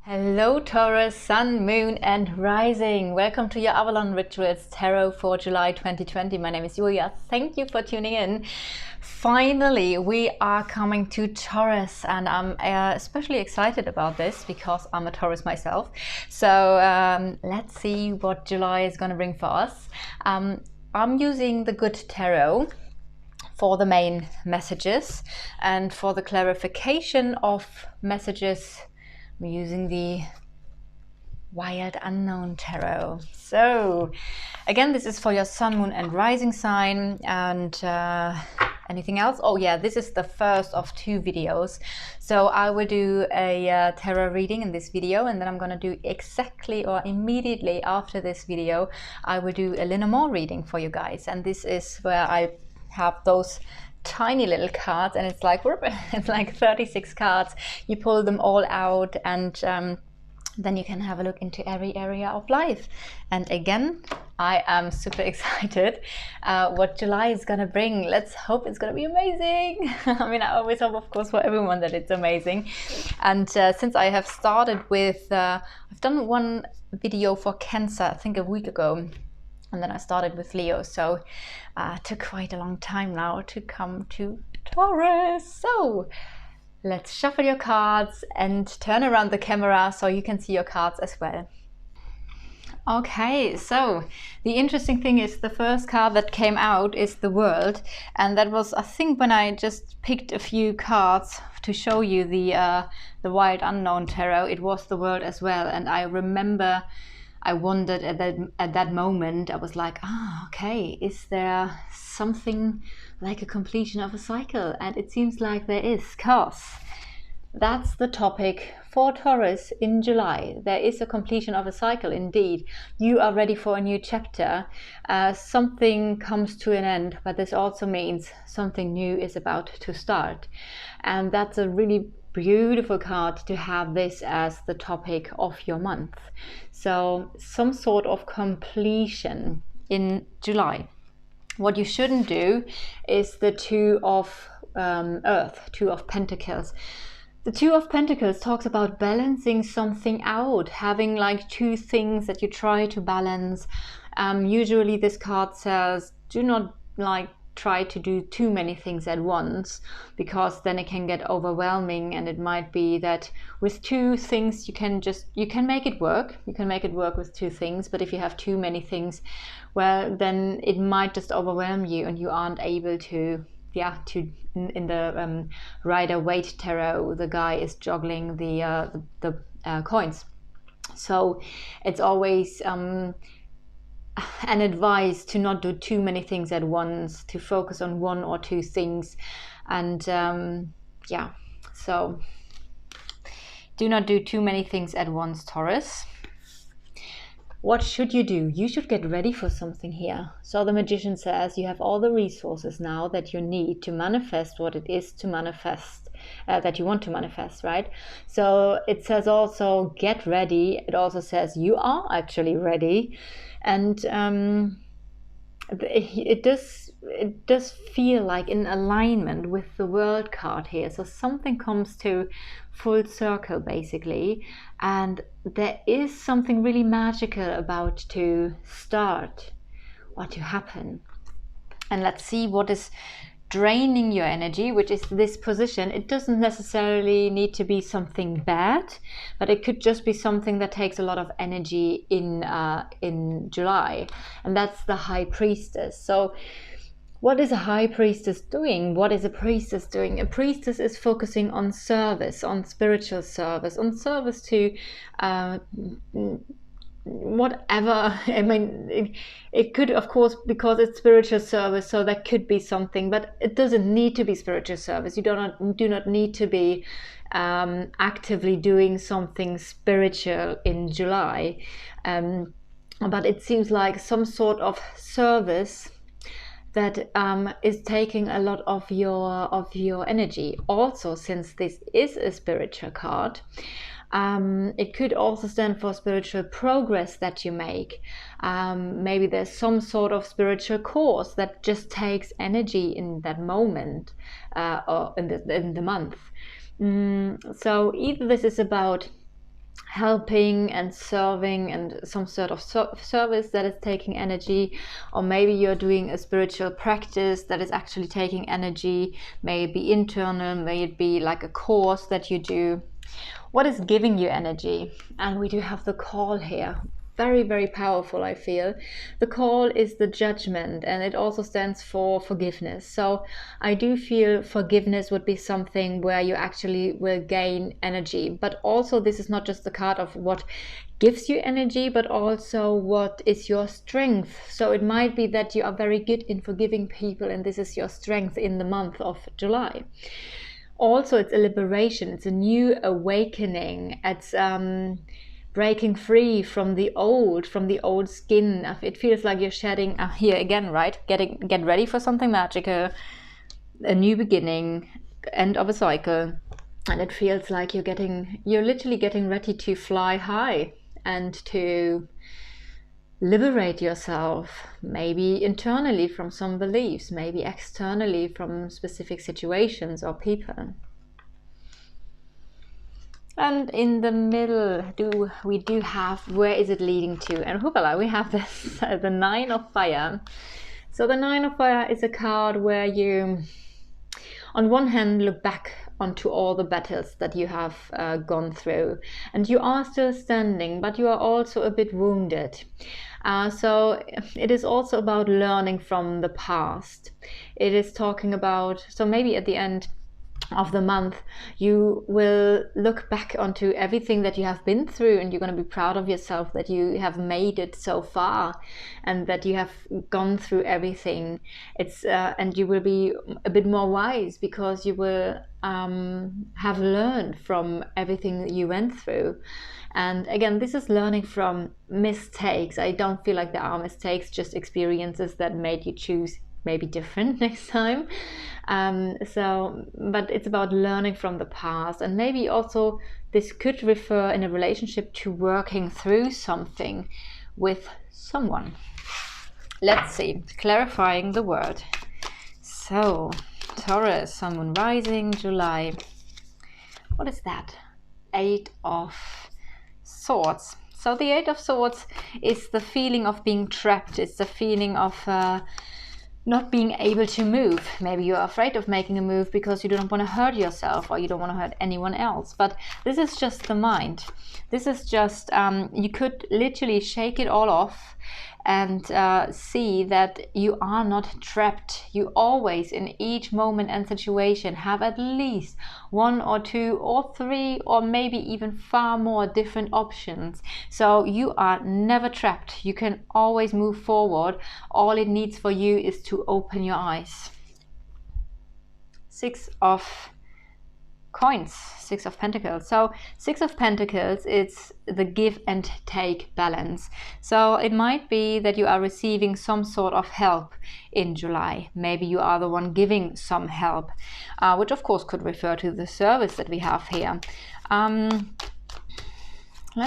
Hello Taurus, Sun, Moon and Rising. Welcome to your Avalon Rituals Tarot for July 2020. My name is Julia. Thank you for tuning in. Finally, we are coming to Taurus and I'm especially excited about this because I'm a Taurus myself. So let's see what July is going to bring for us. I'm using the Good Tarot for the main messages, and for the clarification of messages I'm using the Wild Unknown Tarot. So again, this is for your Sun, Moon and Rising sign, and anything else. Oh yeah, this is the first of 2 videos. So I will do a tarot reading in this video, and then I'm going to do exactly or immediately after this video I will do a Lenormand reading for you guys. And this is where I have those tiny little cards, and it's like 36 cards. You pull them all out, and then you can have a look into every area of life. And again, I am super excited what July is gonna bring. Let's hope it's gonna be amazing. I mean, I always hope, of course, for everyone that it's amazing. And since I have started with I've done one video for Cancer, I think a week ago, and then I started with Leo, so it took quite a long time now to come to Taurus. So let's shuffle your cards and turn around the camera so you can see your cards as well. Okay, so the interesting thing is the first card that came out is the World, and that was, I think, when I just picked a few cards to show you the Wild Unknown Tarot, it was the World as well. And I remember I wondered at that moment, I was like, okay, is there something like a completion of a cycle? And it seems like there is, because that's the topic for Taurus in July. There is a completion of a cycle indeed. You are ready for a new chapter. Something comes to an end, but this also means something new is about to start. And that's a really beautiful card to have this as the topic of your month. So some sort of completion in July. What you shouldn't do is the Two of Earth, Two of Pentacles. The Two of Pentacles talks about balancing something out, having like 2 things that you try to balance. Usually this card says do not try to do too many things at once, because then it can get overwhelming, and it might be that with 2 things you can make it work. You can make it work with 2 things, but if you have too many things, well, then it might just overwhelm you and you aren't able to in the Rider-Waite Tarot, the guy is juggling the coins. So it's always an advice to not do too many things at once, to focus on 1 or 2 things. And so do not do too many things at once, Taurus. What should you do? You should get ready for something here. So the Magician says you have all the resources now that you need to manifest what it is to manifest, that you want to manifest, right? So it says also get ready. It also says you are actually ready. And it does feel like in alignment with the World card here. So something comes to full circle basically, and there is something really magical about to start or to happen. And let's see what is draining your energy, which is this position. It doesn't necessarily need to be something bad, but it could just be something that takes a lot of energy in July, and that's the High Priestess. So what is a High Priestess doing? What is a priestess doing? A priestess is focusing on service, on spiritual service, on service to whatever. I mean, it could, of course, because it's spiritual service, so that could be something, but it doesn't need to be spiritual service. You do not need to be actively doing something spiritual in July, but it seems like some sort of service that is taking a lot of your energy. Also, since this is a spiritual card, it could also stand for spiritual progress that you make. Maybe there's some sort of spiritual course that just takes energy in that moment or in the month. So either this is about helping and serving and some sort of service that is taking energy, or maybe you're doing a spiritual practice that is actually taking energy, may it be internal, may it be like a course that you do. What is giving you energy? And we do have the call here. Very, very powerful, I feel. The call is the judgment, and it also stands for forgiveness. So I do feel forgiveness would be something where you actually will gain energy. But also, this is not just the card of what gives you energy, but also what is your strength. So it might be that you are very good in forgiving people, and this is your strength in the month of July. Also, it's a liberation, it's a new awakening, it's breaking free from the old skin. It feels like you're shedding, here again, right? Get ready for something magical, a new beginning, end of a cycle. And it feels like you're literally getting ready to fly high and to liberate yourself, maybe internally from some beliefs, maybe externally from specific situations or people. And in the middle, we do have, where is it leading to? And hoopala, we have this, the Nine of Fire. So the Nine of Fire is a card where you, on one hand, look back onto all the battles that you have gone through, and you are still standing, but you are also a bit wounded. So it is also about learning from the past. It is talking about, so maybe at the end of the month you will look back onto everything that you have been through, and you're going to be proud of yourself that you have made it so far and that you have gone through everything. It's and you will be a bit more wise because you will have learned from everything that you went through. And again, this is learning from mistakes. I don't feel like there are mistakes, just experiences that made you choose maybe different next time. But it's about learning from the past, and maybe also this could refer in a relationship to working through something with someone. Let's see, clarifying the word. So Taurus, Sun, Moon, Rising, July. What is that? Eight of Swords. So the Eight of Swords is the feeling of being trapped. It's the feeling of not being able to move. Maybe you're afraid of making a move because you don't want to hurt yourself, or you don't want to hurt anyone else. But this is just the mind. This is just, you could literally shake it all off and see that you are not trapped. You always, in each moment and situation, have at least one or two or three or maybe even far more different options. So you are never trapped. You can always move forward. All it needs for you is to open your eyes. Six of Coins, Six of Pentacles. So Six of Pentacles, it's the give and take balance. So it might be that you are receiving some sort of help in July. Maybe you are the one giving some help, which of course could refer to the service that we have here. Let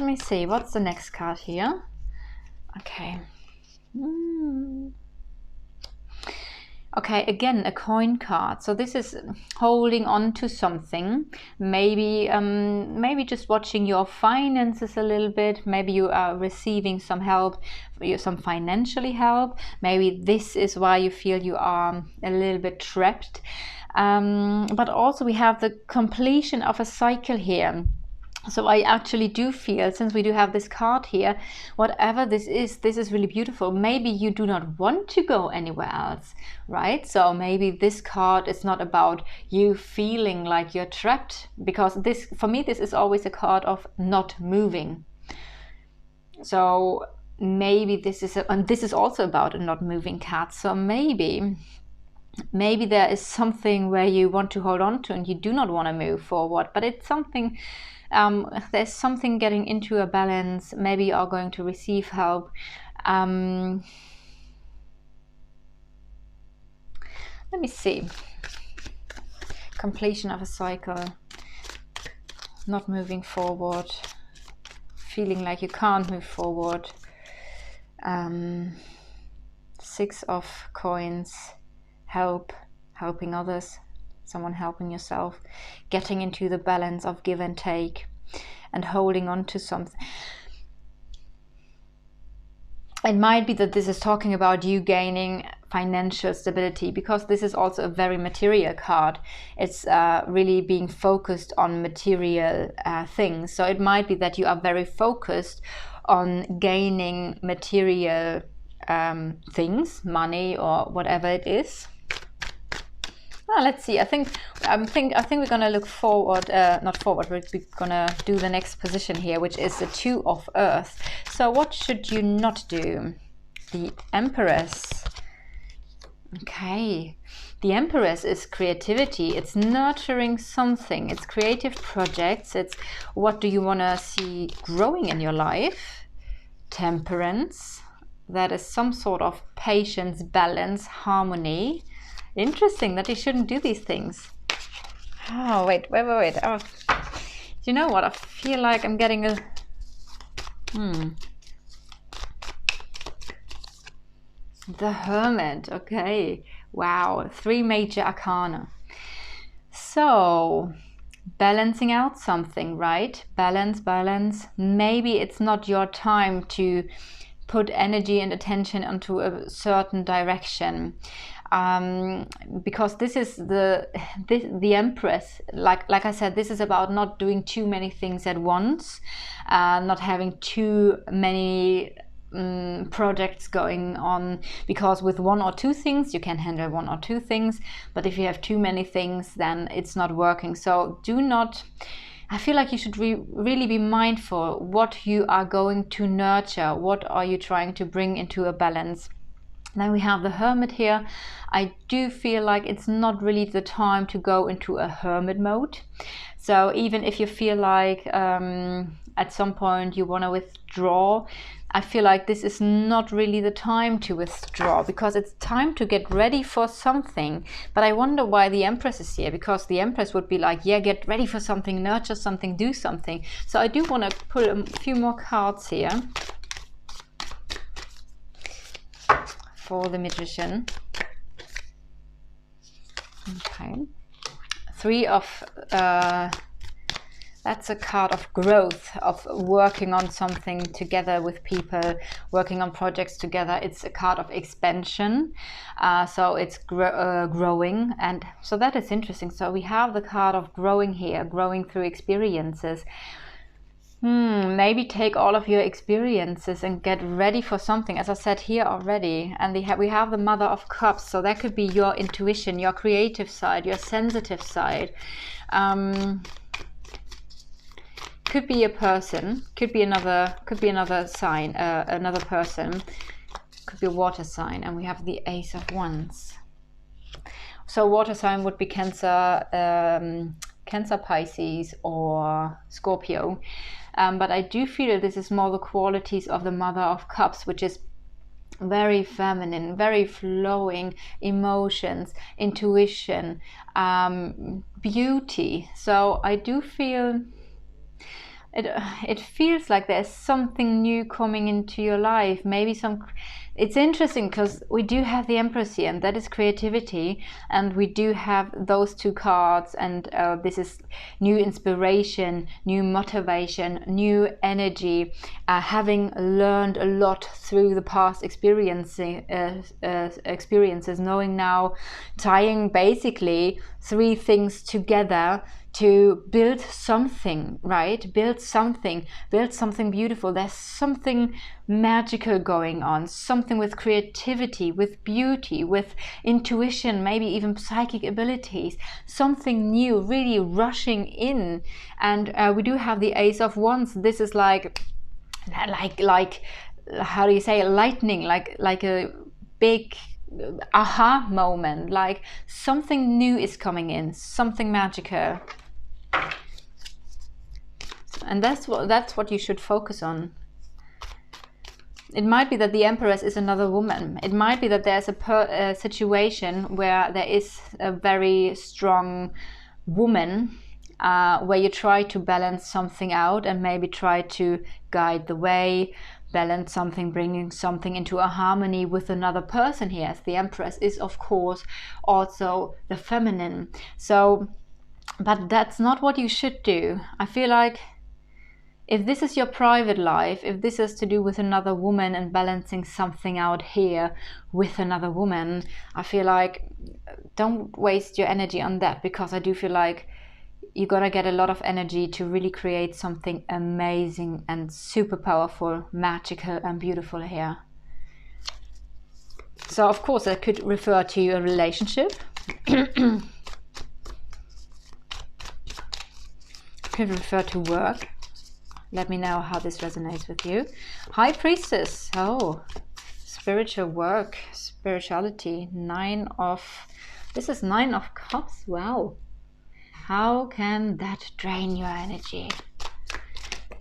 me see, what's the next card here? Okay. Okay, again, a coin card. So this is holding on to something. Maybe just watching your finances a little bit. Maybe you are receiving some help, some financially help. Maybe this is why you feel you are a little bit trapped. But also we have the completion of a cycle here. So I actually do feel, since we do have this card here, whatever this is really beautiful. Maybe you do not want to go anywhere else, right? So maybe this card is not about you feeling like you're trapped, because this, for me, this is always a card of not moving. So maybe this is, and this is also about a not moving card. So maybe there is something where you want to hold on to and you do not want to move forward, but it's something, there's something getting into a balance. Maybe you are going to receive help. Let me see. Completion of a cycle, not moving forward, feeling like you can't move forward. Six of Coins, helping others, someone helping yourself, getting into the balance of give and take. and holding on to something. It might be that this is talking about you gaining financial stability, because this is also a very material card. It's really being focused on material things. So it might be that you are very focused on gaining material things, money or whatever it is. Well, let's see. I think we're gonna look forward, not forward. We're gonna do the next position here, which is the Two of Earth. So what should you not do? The Empress. Okay, the Empress is creativity. It's nurturing something. It's creative projects. It's what do you want to see growing in your life? Temperance. That is some sort of patience, balance, harmony. Interesting that you shouldn't do these things. Oh, wait. Oh, you know what? I feel like I'm getting a... The Hermit. Okay. Wow. 3 major arcana. So, balancing out something, right? Balance. Maybe it's not your time to put energy and attention into a certain direction. Because this is the Empress, like I said, this is about not doing too many things at once, not having too many projects going on, because with 1 or 2 things you can handle 1 or 2 things, but if you have too many things, then it's not working. So do not, I feel like you should really be mindful what you are going to nurture, what are you trying to bring into a balance. Then we have the Hermit here. I do feel like it's not really the time to go into a hermit mode. So even if you feel like at some point you want to withdraw, I feel like this is not really the time to withdraw, because it's time to get ready for something. But I wonder why the Empress is here, because the Empress would be like, yeah, get ready for something, nurture something, do something. So I do want to put a few more cards here for the Magician. Okay. 3 of that's a card of growth, of working on something together with people, working on projects together. It's a card of expansion, so it's growing, and so that is interesting. So we have the card of growing here, growing through experiences. Maybe take all of your experiences and get ready for something, as I said here already. And we have the Mother of Cups, so that could be your intuition, your creative side, your sensitive side. Could be a person, could be another sign, another person, could be a water sign. And we have the Ace of Wands. So water sign would be Cancer, Pisces or Scorpio. But I do feel this is more the qualities of the Mother of Cups, which is very feminine, very flowing emotions, intuition, beauty. So I do feel it feels like there's something new coming into your life. Maybe it's interesting because we do have the Empress here, and that is creativity, and we do have those 2 cards, and this is new inspiration, new motivation, new energy, having learned a lot through the past experiences, knowing now, tying basically 3 things together to build something, right? Build something beautiful. There's something magical going on, something with creativity, with beauty, with intuition, maybe even psychic abilities, something new really rushing in. And we do have the Ace of Wands. This is like how do you say, lightning, like a big aha moment, like something new is coming in, something magical. And that's what you should focus on. It might be that the Empress is another woman. It might be that there's a situation where there is a very strong woman, where you try to balance something out and maybe try to guide the way, balance something, bringing something into a harmony with another person here, as the Empress is of course also the feminine. So, but that's not what you should do. I feel like if this is your private life, if this is to do with another woman and balancing something out here with another woman, I feel like don't waste your energy on that, because I do feel like you're gonna get a lot of energy to really create something amazing and super powerful, magical and beautiful here. So of course that could refer to a relationship. Could refer to work. Let me know how this resonates with you. High Priestess. Oh, spiritual work, spirituality. This is 9 of Cups. Wow. How can that drain your energy?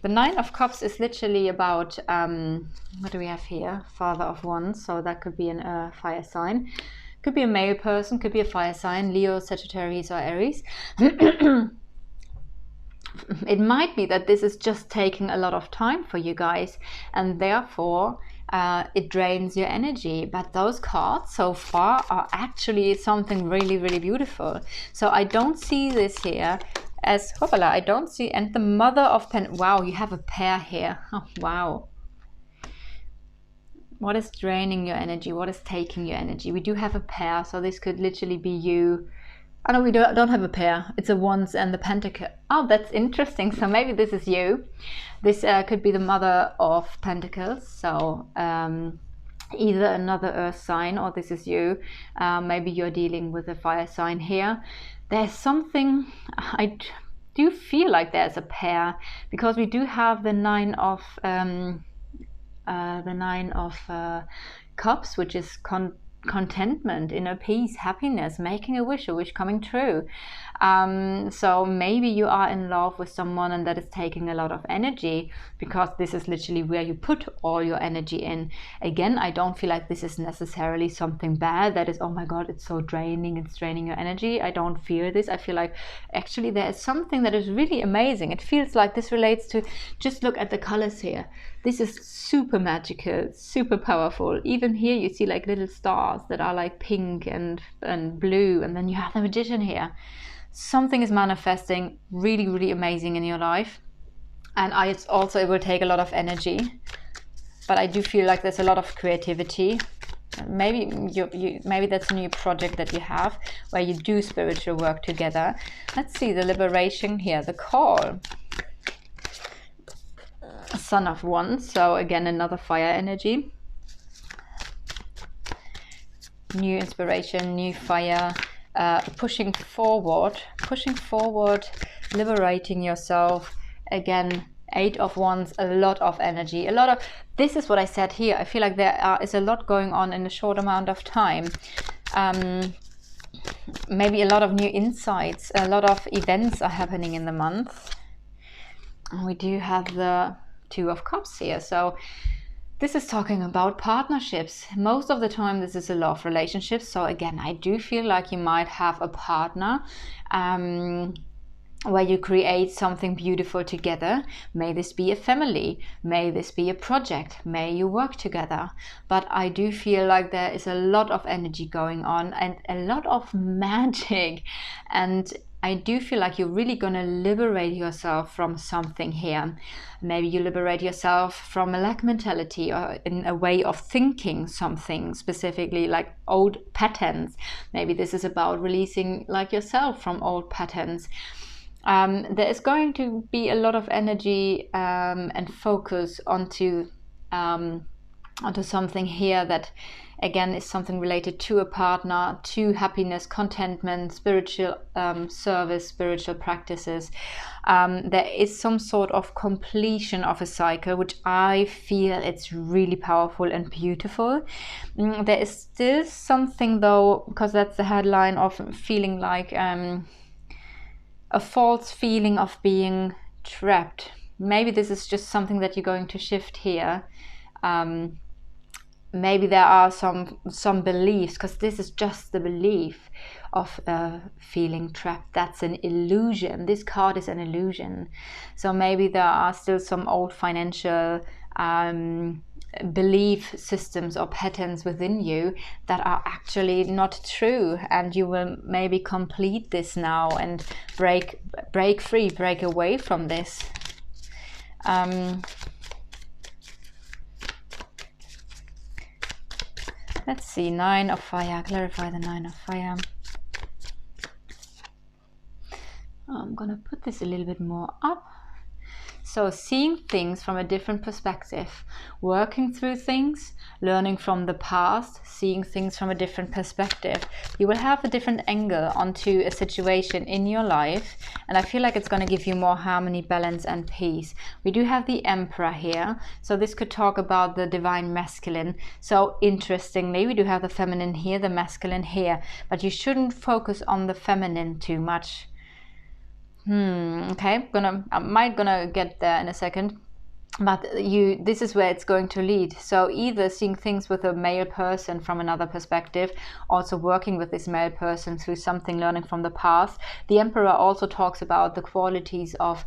The 9 of Cups is literally about, what do we have here? Father of Wands. So that could be a fire sign. Could be a male person, could be a fire sign, Leo, Sagittarius or Aries. It might be that this is just taking a lot of time for you guys, and therefore it drains your energy. But those cards so far are actually something really, really beautiful. So I don't see this here as, hoppala, I don't see, and the Mother of Pentacles. Wow, you have a pair here. Oh, wow. What is draining your energy? What is taking your energy? We do have a pair, so this could literally be you. Oh no, we don't have a pair. It's a Wands and the Pentacle. Oh, that's interesting. So maybe this is you. This could be the Mother of Pentacles. So either another earth sign, or this is you. Maybe you're dealing with a fire sign here. There's something, I do feel like there's a pair, because we do have the 9 of Cups, which is contentment, inner peace, happiness, making a wish coming true. So maybe you are in love with someone and that is taking a lot of energy, because this is literally where you put all your energy in. Again, I don't feel like this is necessarily something bad that is, oh my god, it's so draining, it's draining your energy. I don't feel this. I feel like actually there is something that is really amazing. It feels like this relates to, just look at the colors here. This is super magical, super powerful. Even here you see like little stars that are like pink and blue, and then you have the Magician here. Something is manifesting really, really amazing in your life, and it will take a lot of energy, but I do feel like there's a lot of creativity. Maybe maybe that's a new project that you have where you do spiritual work together. Let's see the liberation here, the call. Son of Wands, so again another fire energy. New inspiration, new fire, pushing forward, liberating yourself. Again, 8 of Wands, a lot of energy, a lot of, this is what I said here. I feel like there is a lot going on in a short amount of time. Maybe a lot of new insights, a lot of events are happening in the month. We do have the 2 of Cups here, so this is talking about partnerships. Most of the time this is a love relationship. So again, I do feel like you might have a partner where you create something beautiful together. May this be a family, may this be a project, may you work together. But I do feel like there is a lot of energy going on and a lot of magic, and I do feel like you're really going to liberate yourself from something here. Maybe you liberate yourself from a lack mentality, or in a way of thinking something specifically, like old patterns. Maybe this is about releasing like yourself from old patterns. There is going to be a lot of energy and focus onto something here that again is something related to a partner, to happiness, contentment, spiritual service, spiritual practices. There is some sort of completion of a cycle, which I feel it's really powerful and beautiful. There is still something though, because that's the headline, of feeling like a false feeling of being trapped. Maybe this is just something that you're going to shift here. Maybe there are some beliefs, because this is just the belief of feeling trapped. That's an illusion. This card is an illusion. So maybe there are still some old financial belief systems or patterns within you that are actually not true, and you will maybe complete this now and break free, break away from this. Let's see, 9 of Fire. Clarify the 9 of Fire. I'm gonna put this a little bit more up. So seeing things from a different perspective, working through things, learning from the past, seeing things from a different perspective. You will have a different angle onto a situation in your life, and I feel like it's going to give you more harmony, balance and peace. We do have the Emperor here, so this could talk about the divine masculine. So interestingly, we do have the feminine here, the masculine here, but you shouldn't focus on the feminine too much. Okay, I'm gonna get there in a second, but this is where it's going to lead. So either seeing things with a male person from another perspective, also working with this male person through something, learning from the past. The Emperor also talks about the qualities of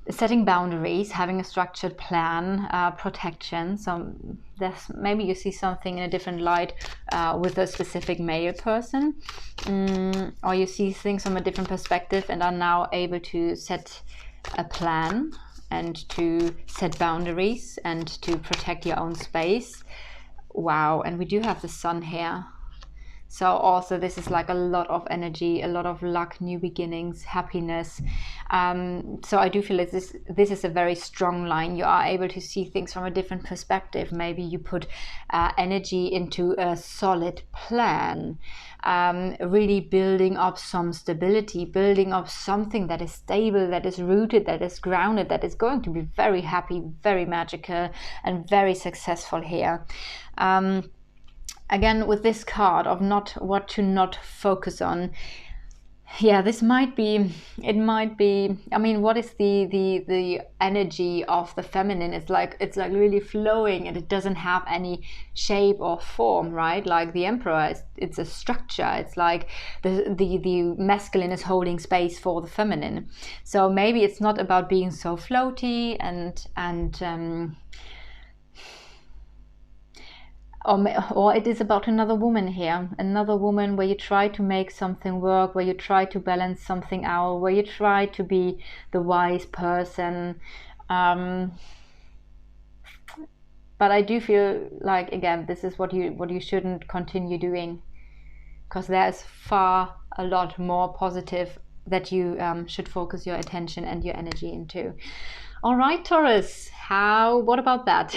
setting boundaries, having a structured plan, protection. So maybe you see something in a different light with a specific male person, or you see things from a different perspective and are now able to set a plan and to set boundaries and to protect your own space. Wow, and we do have the Sun here. So also this is like a lot of energy, a lot of luck, new beginnings, happiness. So I do feel like this is a very strong line. You are able to see things from a different perspective. Maybe you put energy into a solid plan, really building up some stability, building up something that is stable, that is rooted, that is grounded, that is going to be very happy, very magical and very successful here. Again, with this card of what to not focus on, yeah, it might be, I mean, what is the energy of the feminine? It's like really flowing, and it doesn't have any shape or form, right? Like the Emperor, it's a structure. It's like the masculine is holding space for the feminine. So maybe it's not about being so floaty or it is about another woman here, another woman where you try to make something work, where you try to balance something out, where you try to be the wise person. But I do feel like, again, this is what you shouldn't continue doing, because there's far a lot more positive that you should focus your attention and your energy into. All right, Taurus, what about that?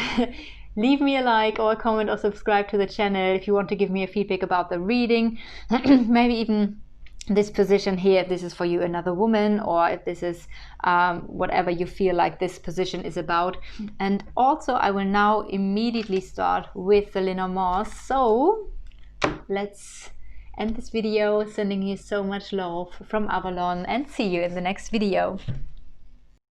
Leave me a like or a comment or subscribe to the channel if you want to give me a feedback about the reading. Maybe even this position here, if this is for you, another woman, or if this is whatever you feel like this position is about. And also I will now immediately start with the Lenormand. So let's end this video, sending you so much love from Avalon, and see you in the next video.